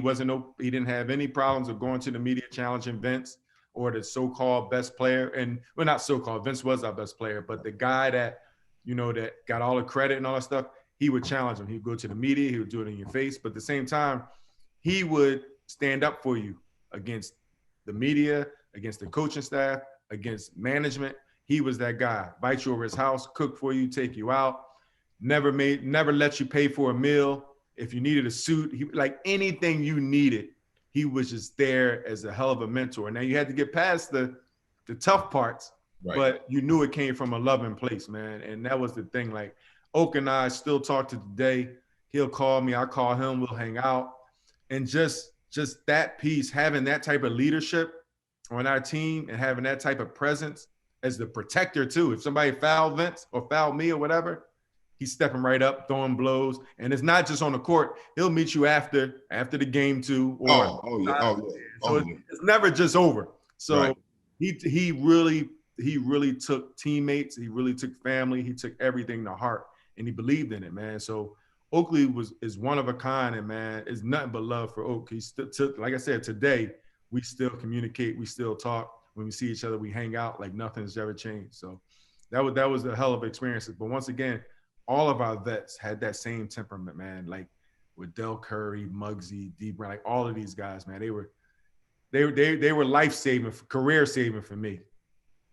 He didn't have any problems with going to the media challenging Vince or the so-called best player. And well, not so-called, Vince was our best player, but the guy that, you know, that got all the credit and all that stuff, he would challenge him. He would go to the media. He would do it in your face. But at the same time, he would stand up for you against the media, against the coaching staff, against management. He was that guy. Invite you over his house, cook for you, take you out, never let you pay for a meal. If you needed a suit, like anything you needed, he was just there as a hell of a mentor. Now you had to get past the tough parts, right, but you knew it came from a loving place, man. And that was the thing. Like Oak and I still talk to today. He'll call me, I call him, we'll hang out. And just that piece, having that type of leadership on our team and having that type of presence as the protector too. If somebody fouled Vince or fouled me or whatever, he's stepping right up, throwing blows. And it's not just on the court. He'll meet you after the game too. Or it's never just over. So right. he really took teammates. He really took family. He took everything to heart, and he believed in it, man. So Oakley is one of a kind, and man, it's nothing but love for Oak. He still, like I said, today we still communicate, we still talk. When we see each other, we hang out like nothing's ever changed. So that was a hell of experiences. But once again, all of our vets had that same temperament, man. Like with Del Curry, Muggsy, D Brown, like all of these guys, man, they were life saving, career saving for me.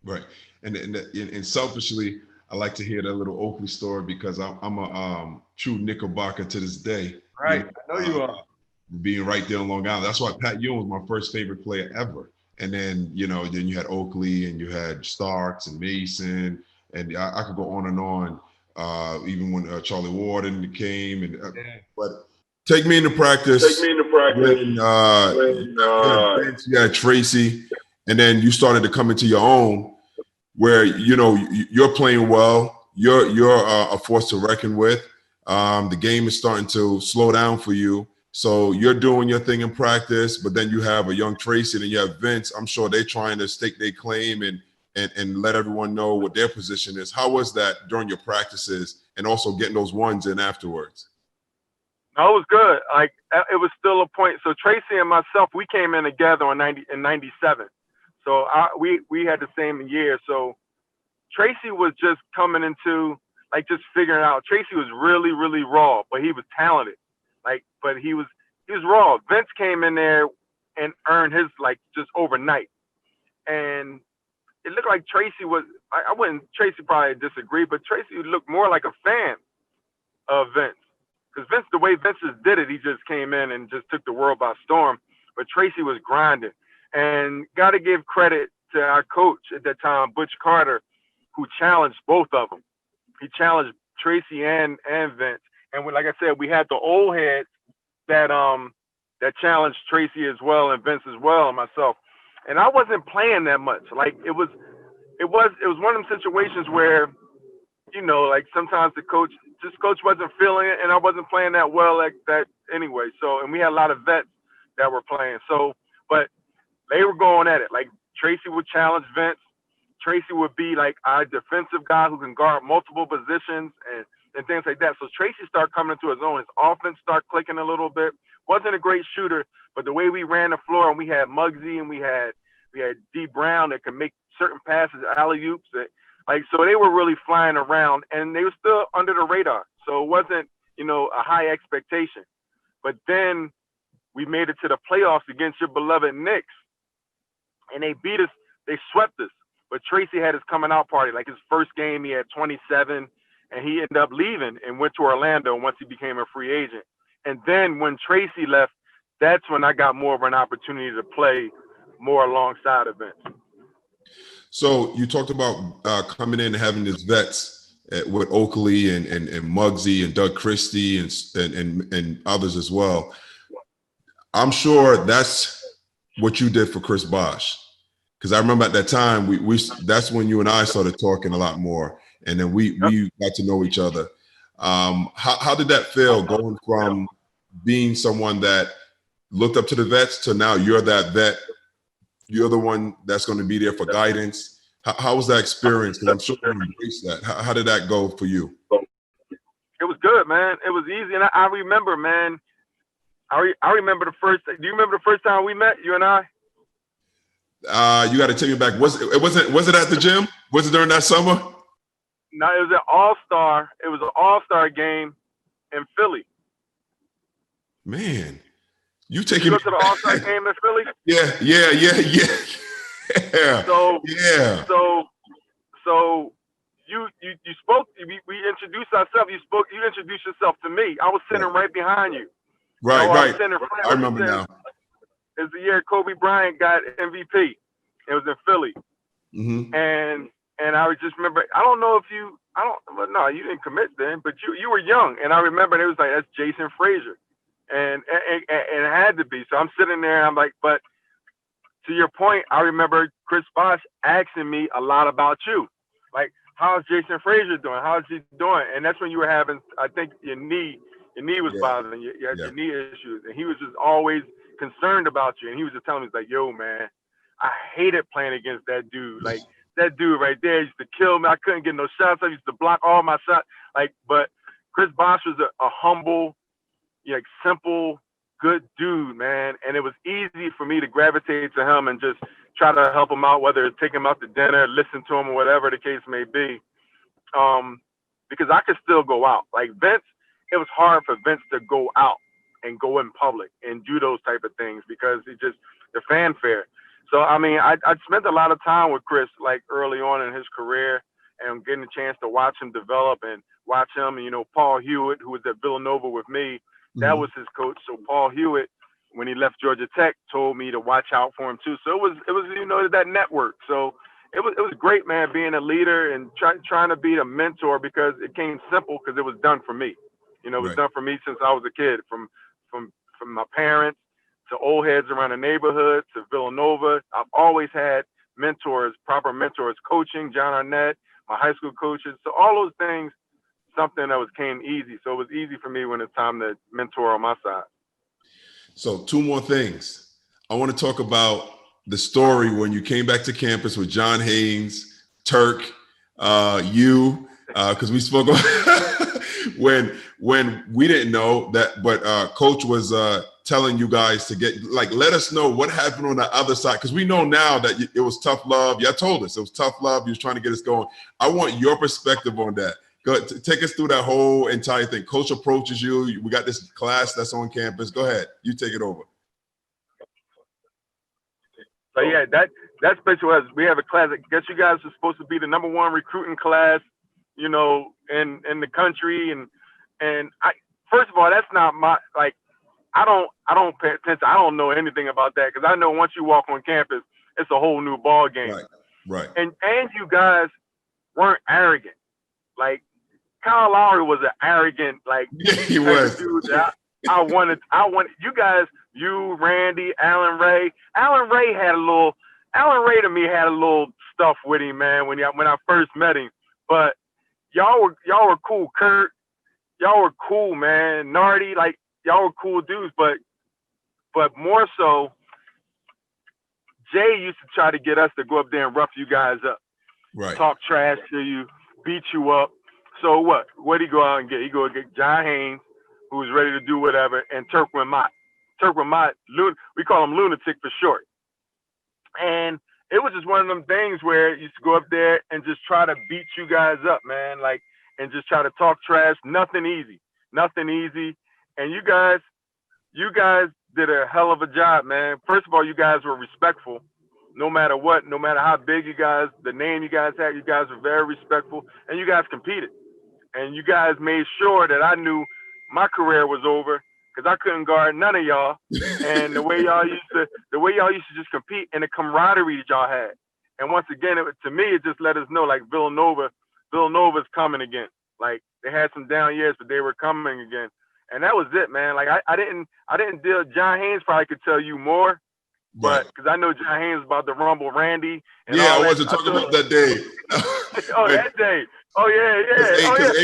Right, and selfishly, I like to hear that little Oakley story because I'm a true Knickerbocker to this day. Right, I know you are. Being right there on Long Island, that's why Pat Ewing was my first favorite player ever. And then you had Oakley and you had Starks and Mason, and I could go on and on. Even when Charlie Warden came, and but take me into practice. When you had Tracy, and then you started to come into your own, where you're playing well. You're a force to reckon with. The game is starting to slow down for you. So you're doing your thing in practice, but then you have a young Tracy and you have Vince. I'm sure they're trying to stake their claim and let everyone know what their position is. How was that during your practices and also getting those ones in afterwards? No, it was good. Like it was still a point. So Tracy and myself, we came in together in '97. So we had the same year. So Tracy was just coming into like just figuring out. Tracy was really, really raw, but he was talented. But he was raw. Vince came in there and earned his like just overnight. And it looked like Tracy was, Tracy probably disagree, but Tracy looked more like a fan of Vince. Because Vince, the way Vince just did it, he just came in and just took the world by storm. But Tracy was grinding. And got to give credit to our coach at that time, Butch Carter, who challenged both of them. He challenged Tracy and Vince. And like I said, we had the old heads that challenged Tracy as well and Vince as well and myself. And I wasn't playing that much. Like it was one of them situations where, like sometimes the coach, just coach wasn't feeling it, and I wasn't playing that well like that anyway. So, and we had a lot of vets that were playing. So, but they were going at it. Like Tracy would challenge Vince. Tracy would be like our defensive guy who can guard multiple positions and things like that. So Tracy started coming into his own. His offense started clicking a little bit. Wasn't a great shooter, but the way we ran the floor, and we had Muggsy and we had D Brown that could make certain passes, alley-oops. So they were really flying around, and they were still under the radar. So it wasn't, a high expectation. But then we made it to the playoffs against your beloved Knicks, and they beat us. They swept us. But Tracy had his coming out party. Like his first game, he had 27, and he ended up leaving and went to Orlando once he became a free agent. And then when Tracy left, that's when I got more of an opportunity to play more alongside of Vince. So you talked about coming in and having these vets with Oakley and Muggsy and Doug Christie and others as well. I'm sure that's what you did for Chris Bosh. Because I remember at that time, we that's when you and I started talking a lot more, and then we got to know each other. How did that feel, going from being someone that looked up to the vets to now you're that vet, you're the one that's going to be there for guidance? How was that experience? Because I'm sure you embraced that. How did that go for you? It was good, man. It was easy, and I remember, man. I remember the first. Do you remember the first time we met, you and I? You got to take me back. Was it at the gym? Was it during that summer? No, it was an all-star. It was an all-star game in Philly. Man, you go to the all-star game in Philly? Yeah. So you spoke. We introduced ourselves. You introduced yourself to me. I was sitting right behind you. Right. I remember now. It's the year Kobe Bryant got MVP. It was in Philly. Mm-hmm. And I just remember, you didn't commit then, but you were young. And I remember it was like, that's Jason Fraser. And it had to be. So I'm sitting there and I'm like, but to your point, I remember Chris Bosh asking me a lot about you. Like, how's Jason Fraser doing? How's he doing? And that's when you were having, I think your knee was bothering you. You had your knee issues. And he was just always concerned about you. And he was just telling me, he's like, yo, man, I hated playing against that dude. Like, that dude right there used to kill me. I couldn't get no shots. I used to block all my shots. But Chris Bosh was a humble, simple, good dude, man. And it was easy for me to gravitate to him and just try to help him out, whether it's take him out to dinner, listen to him, or whatever the case may be. Because I could still go out. Like Vince, it was hard for Vince to go out and go in public and do those type of things because it just the fanfare. So I mean, I spent a lot of time with Chris early on in his career and getting a chance to watch him develop and watch him. Paul Hewitt, who was at Villanova with me, that was his coach. So Paul Hewitt, when he left Georgia Tech, told me to watch out for him too. So it was that network. So it was great, man, being a leader and trying to be a mentor because it came simple because it was done for me. It was done for me since I was a kid, from my parents to old heads around the neighborhood to Villanova. I've always had mentors, proper mentors, coaching, John Arnett, my high school coaches. So all those things, something that came easy. So it was easy for me when it's time to mentor on my side. So 2 more things. I want to talk about the story when you came back to campus with John Haynes, Turk, because we spoke when we didn't know that, but Coach was telling you guys to let us know what happened on the other side, because we know now that it was tough love. Y'all told us it was tough love. You was trying to get us going. I want your perspective on that. Go ahead, take us through that whole entire thing. Coach approaches you. We got this class that's on campus. Go ahead. You take it over. So yeah, that's basically what we have a class. I guess you guys are supposed to be the #1 recruiting class, in the country. And I, first of all, that's not my I don't pay attention. I don't know anything about that because I know once you walk on campus, it's a whole new ball game. Right. And you guys weren't arrogant. Kyle Lowry was an arrogant, yeah, he was. Dude that I wanted you guys, you, Randy, Alan Ray. Alan Ray to me had a little stuff with him, man, when I first met him. But y'all were cool. Kurt, y'all were cool, man. Nardi, like y'all were cool dudes, but more so, Jay used to try to get us to go up there and rough you guys up, Right. talk trash to you, beat you up. So what? What'd he go out and get? He go get John Haynes, who was ready to do whatever, and Turk Ramott. Turk Ramott, we call him Lunatic for short. And it was just one of them things where you used to go up there and just try to beat you guys up, man. Like, and just try to talk trash. Nothing easy. Nothing easy. And you guys did a hell of a job, man. First of all, you guys were respectful. No matter what, no matter how big you guys, the name you guys had, you guys were very respectful, and you guys competed. And you guys made sure that I knew my career was over because I couldn't guard none of y'all. And the way y'all used to just compete and the camaraderie that y'all had. And once again, to me, it just let us know, like, Villanova's coming again. Like, they had some down years, but they were coming again. And that was it, man. Like, I didn't deal. John Haynes probably could tell you more, but because I know John Haynes about the Rumble Randy. And yeah, all I wasn't talking about that day. Oh, that day. Oh yeah. Because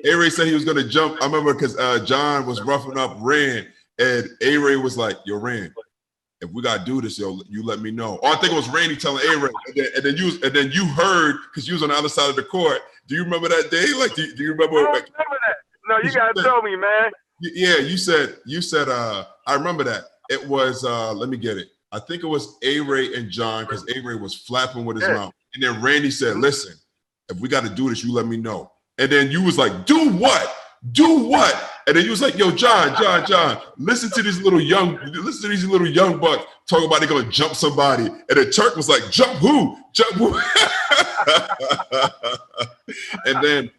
A-Ray said he was going to jump. I remember because John was roughing up Rand, and A-Ray was like, "Yo, Rand, if we gotta do this, yo, you let me know." Or I think it was Randy telling A-Ray, and then you heard because you was on the other side of the court. Do you remember that day? Like, do you remember? I don't remember that. No, you gotta tell me, man. Yeah, you said. I remember that. It was. Let me get it. I think it was A-Ray and John because A-Ray was flapping with his mouth, and then Randy said, "Listen, if we got to do this, you let me know." And then you was like, "Do what? Do what?" And then you was like, "Yo, John, listen to these little young bucks talking about they're gonna jump somebody." And then Turk was like, "Jump who? Jump who?" And then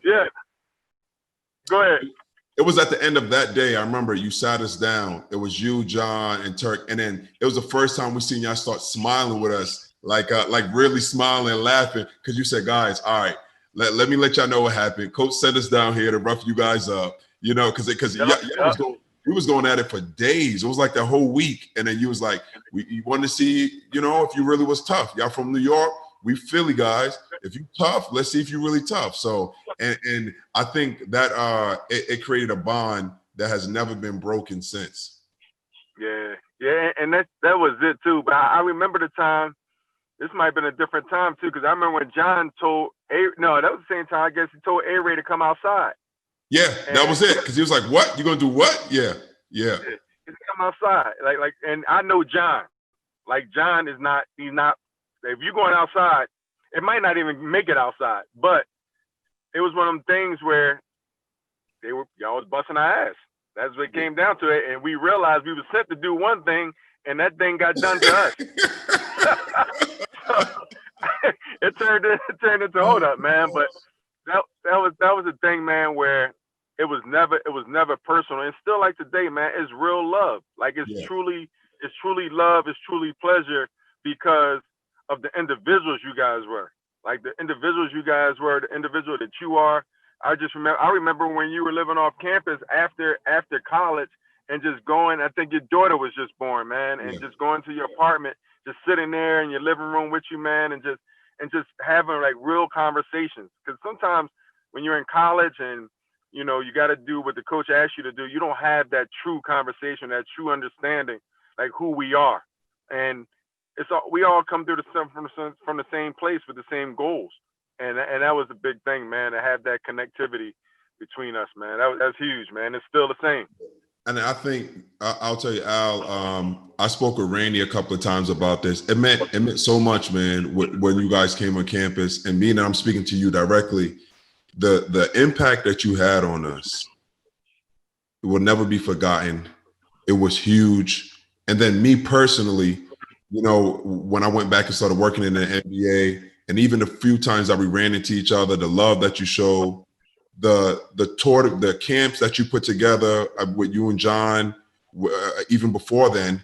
go ahead. It was at the end of that day. I remember you sat us down. It was you, John, and Turk. And then it was the first time we seen y'all start smiling with us, like really smiling and laughing. Because you said, "Guys, all right, let me let y'all know what happened. Coach sent us down here to rough you guys up, you know, because you was going at it for days. It was like the whole week. And then you was like, you wanted to see, you know, if you really was tough. Y'all from New York. We Philly guys. If you tough, let's see if you're really tough." So, and I think that it created a bond that has never been broken since. Yeah, and that was it too. But I remember the time. This might have been a different time too, because I remember when John told that was the same time. I guess he told A-Ray to come outside. Yeah, that was it. Because he was like, "What? You gonna do what?" Yeah. He's come outside, like, and I know John. Like, John is not. He's not. If you're going outside, it might not even make it outside. But it was one of them things where y'all was busting our ass. That's what it came down to it, and we realized we were set to do one thing, and that thing got done to us. So, it turned into hold up, man. But that was the thing, man, where it was never personal. And still, like today, man, it's real love. Like, it's truly love, it's truly pleasure because of the individuals you guys were. Like, the individuals you guys were, the individual that you are. I remember when you were living off campus after college and just going. I think your daughter was just born, man, and just going to your apartment, just sitting there in your living room with you, man, and just having like real conversations. Because sometimes when you're in college and you know you got to do what the coach asks you to do, you don't have that true conversation, that true understanding, like who we are, and we all come through from the same place with the same goals. And that was the big thing, man, to have that connectivity between us, man. That's huge, man. It's still the same. And I think I'll tell you, Al. I spoke with Randy a couple of times about this. It meant so much, man, when you guys came on campus. And being that I'm speaking to you directly, the impact that you had on us, it will never be forgotten. It was huge. And then me personally, you know, when I went back and started working in the NBA. And even the few times that we ran into each other, the love that you showed, the camps that you put together with you and John, even before then,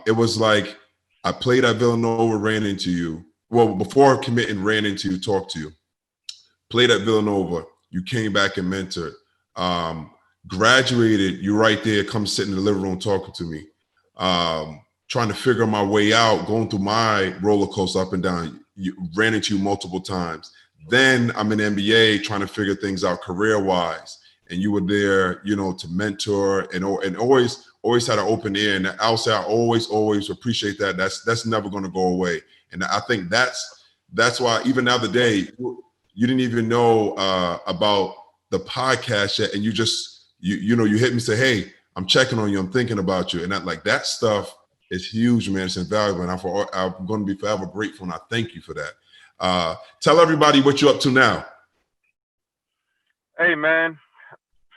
it was like I played at Villanova, ran into you. Well, before committing, ran into you, talked to you. Played at Villanova, you came back and mentored. Graduated, you right there, come sit in the living room talking to me. Trying to figure my way out, going through my roller coaster up and down. You ran into you multiple times. Then I'm in NBA trying to figure things out career-wise. and you were there, you know, to mentor and always had an open ear. And I'll say I always appreciate that. That's never going to go away. And I think that's why even the other day you didn't even know about the podcast yet, and you hit me and say, hey, I'm checking on you, I'm thinking about you, and that stuff is huge, man. It's invaluable, and I'm going to be forever grateful, and I thank you for that. Tell everybody what you're up to now. Hey, man,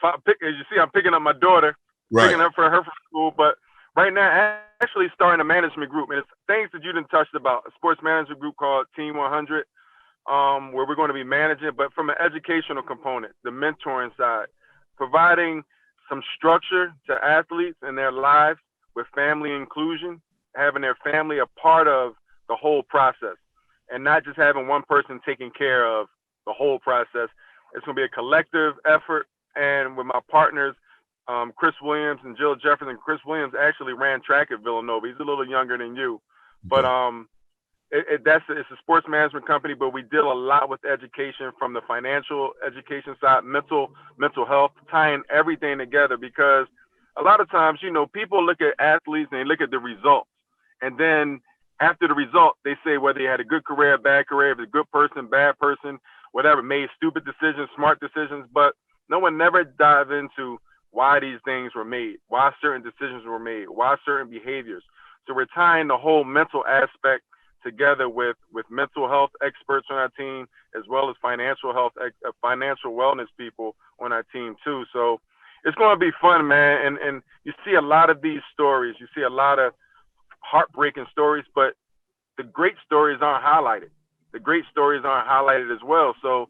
as you see, I'm picking up my daughter, picking up for her from school, but right now, actually starting a management group, and it's things that you didn't touch about, a sports management group called Team 100, where we're going to be managing, but from an educational component, the mentoring side, providing some structure to athletes in their lives with family inclusion, having their family a part of the whole process, and not just having one person taking care of the whole process. It's going to be a collective effort, and with my partners, Chris Williams and Jill Jefferson. Chris Williams actually ran track at Villanova. He's a little younger than you, but it's a sports management company, but we deal a lot with education from the financial education side, mental health, tying everything together, because a lot of times, you know, people look at athletes and they look at the results, and then after the result, they say whether he had a good career, bad career, if he's a good person, bad person, whatever, made stupid decisions, smart decisions, but no one never dive into why these things were made, why certain decisions were made, why certain behaviors. So we're tying the whole mental aspect together with mental health experts on our team, as well as financial wellness people on our team too. So it's going to be fun, man. And you see a lot of these stories. You see a lot of heartbreaking stories, but the great stories aren't highlighted. The great stories aren't highlighted as well. So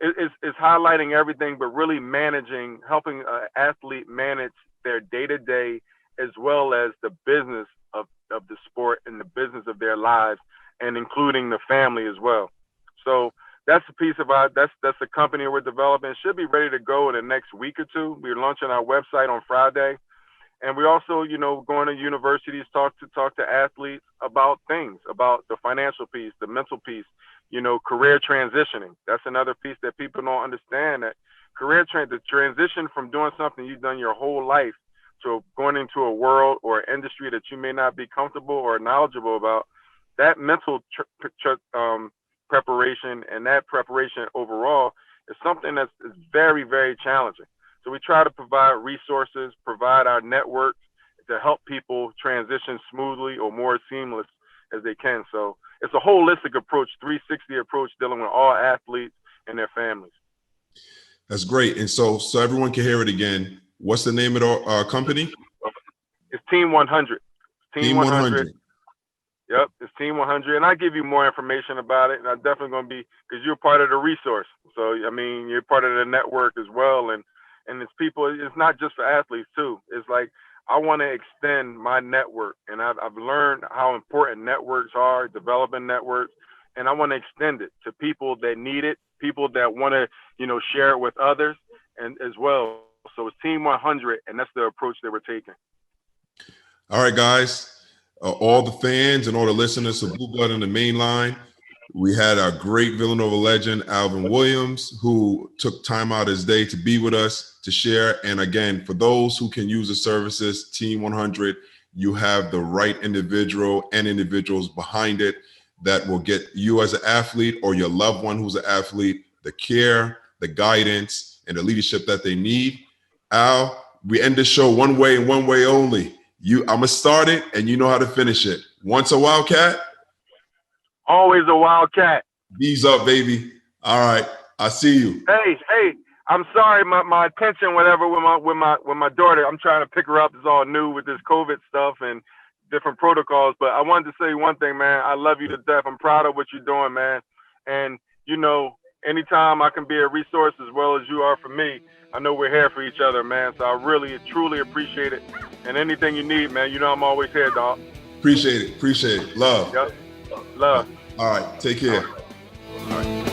it's highlighting everything, but really helping an athlete manage their day-to-day, as well as the business of the sport and the business of their lives, and including the family as well. So that's a piece of that's the company we're developing. It should be ready to go in the next week or two. We're launching our website on Friday. And we also, you know, going to universities, talk to athletes about things, about the financial piece, the mental piece, you know, career transitioning. That's another piece that people don't understand, that the transition from doing something you've done your whole life to going into a world or industry that you may not be comfortable or knowledgeable about, that mental preparation and that preparation overall is something that's very, very challenging. So we try to provide resources, provide our network to help people transition smoothly or more seamless as they can. So it's a holistic approach, 360 approach, dealing with all athletes and their families. That's great. And so everyone can hear it again. What's the name of the company? It's Team 100. Team 100. Yep, it's Team 100. And I'll give you more information about it. And I'm definitely going to be, because you're part of the resource. So, I mean, you're part of the network as well. And it's people, it's not just for athletes too. It's like, I want to extend my network, and I've learned how important networks are, developing networks, and I want to extend it to people that need it, people that want to, you know, share it with others, and as well. So it's Team 100, and that's the approach that we're taking. All right, guys, all the fans and all the listeners of Blueblood on the Mainline, we had our great Villanova legend, Alvin Williams, who took time out of his day to be with us, to share. And again, for those who can use the services, Team 100, you have the right individual and individuals behind it that will get you as an athlete or your loved one who's an athlete, the care, the guidance, and the leadership that they need. Al, we end this show one way and one way only. I'm going to start it, and you know how to finish it. Once a Wildcat? Always a Wildcat. Bees up, baby. All right. I see you. Hey, I'm sorry, my attention, whatever, with my daughter. I'm trying to pick her up. It's all new with this COVID stuff and different protocols. But I wanted to say one thing, man. I love you to death. I'm proud of what you're doing, man. And, you know, anytime I can be a resource as well as you are for me, I know we're here for each other, man. So I really, truly appreciate it. And anything you need, man, you know I'm always here, dog. Appreciate it. Love. Yep. Love. All right. Take care. All right.